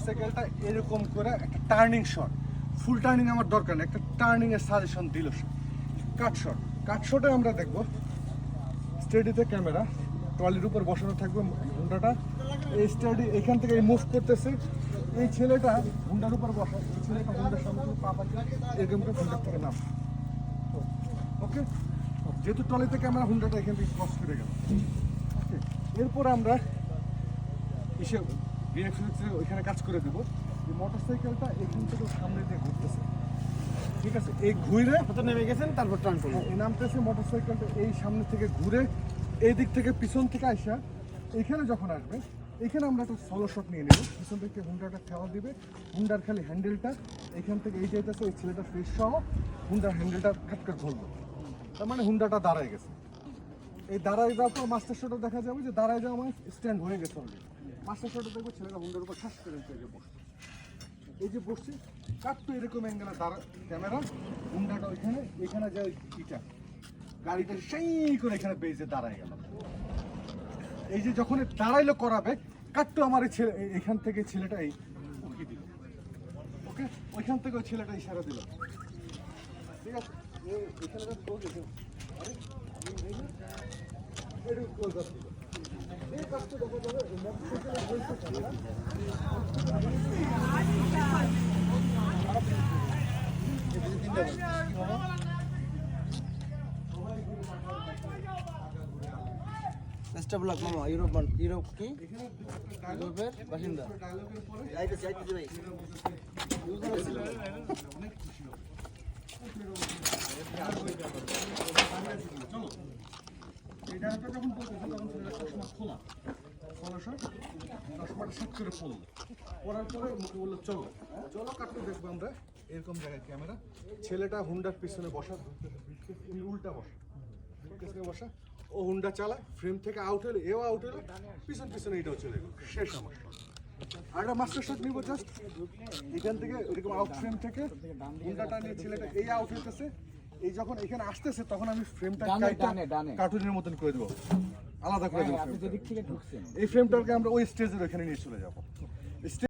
মোটরসাইকেলটা এরকম করে একটা টার্নিং শট, ফুল টার্নিং আমার দরকার নেই, একটা টার্নিং এর সাজেশন দিল সে। কাট শটে আমরা দেখবো স্টেডিতে ক্যামেরা ট্রলির উপর বসানো থাকবে হুন্ডাটা, এই স্টেডি এখান থেকে মুভ করতেছে, এই ছেলেটা হুন্ডার উপর বসা, এই ছেলেটা হুন্ডার সামনে থেকে পা পাচ্ছে এরকম করে হুন্ডার থেকে নাম। ওকে, যেহেতু ট্রলিতে ক্যামেরা হুন্ডাটা এখান থেকে ক্রস করে গেল। ওকে, এরপর আমরা এসে ওইখানে কাজ করে দেবো। এই মোটরসাইকেলটা এখান থেকে সামনে দিয়ে ঘুরতেছে, ঠিক আছে, এই ঘুরে নেমে গেছেন, তারপর টার্ন করবেন। এই নামতেছে মোটরসাইকেলটা এই সামনে থেকে ঘুরে এই দিক থেকে পিছন থেকে আইসা এখানে যখন আসবে, এখানে আমরা একটা সলো শট নিয়ে নেব, পিছন থেকে হুন্ডাটা ঠেলা দিবে, হুন্ডার খালি হ্যান্ডেলটা এখান থেকে এই যাইতেছে, এই ছেলেটা ফেস সহ হুন্ডার হ্যান্ডেলটা খাটকে ধরলো, তার মানে হুন্ডাটা দাঁড়ায় গেছে। এই দাঁড়ায় যাওয়ার পর মাস্টার শটে দেখা যাবে যে দাঁড়ায় যাওয়া মানে স্ট্যান্ড হয়ে গেছে অলরেডি। মাস্টার শটে দেখবো ছেলেটা হুন্ডার উপর ঠাস করে বসছে, এই যে বসছে কাটতো এরকম অ্যাঙ্গেলে দাঁড়া ক্যামেরা, হুন্ডাটা ওইখানে, এখানে যায় ইটা গাড়িটা সেই করে এখানে বেজে দাঁড়ায় গেল। এই যে যখন দাঁড়াইলো করাবে কাটতো আমার এই ছেলে এখান থেকে ছেলেটা এই উঠিয়ে দিল। ওকে, ওইখান থেকে ওই ছেলেটা ইশারা দিল, ঠিক আছে, এখানে এই কাজটা দেখা যাবে চেষ্টা ব্লক মামা, ইউরোপ কি ইউরোপের বাসিন্দা। আইতেছি ভাই। এই ডানাটা যখন পড়তেছে তখন ছেলেটা চশমা খোলা, চশমাটা সাত করে পড়লো, পড়ার পরে মুখে বললো চলো চলো কাটতে দেখবো আমরা এরকম জায়গায় ক্যামেরা, ছেলেটা হুন্ডার পিছনে বসা, উল্টা বসা, ও হুন্ডা চালায়, ফ্রেম থেকে আউট হলে এও আউট হলে পিছনে এটাও চলে গেল, শেষ আমার। আর একটা মাস্টার শট নিব জাস্ট এখান থেকে এরকম আউট ফ্রেম থেকে হুন্ডাটা নিয়ে ছেলেটা এই আউট হইতেছে, এই যখন এখানে আসতেছে তখন আমি ফ্রেমটা কার্টুনের মতন করে দেবো, আলাদা করে দেবো। এই ফ্রেমটাকে আমরা ওই স্টেজের ওখানে নিয়ে চলে যাবো।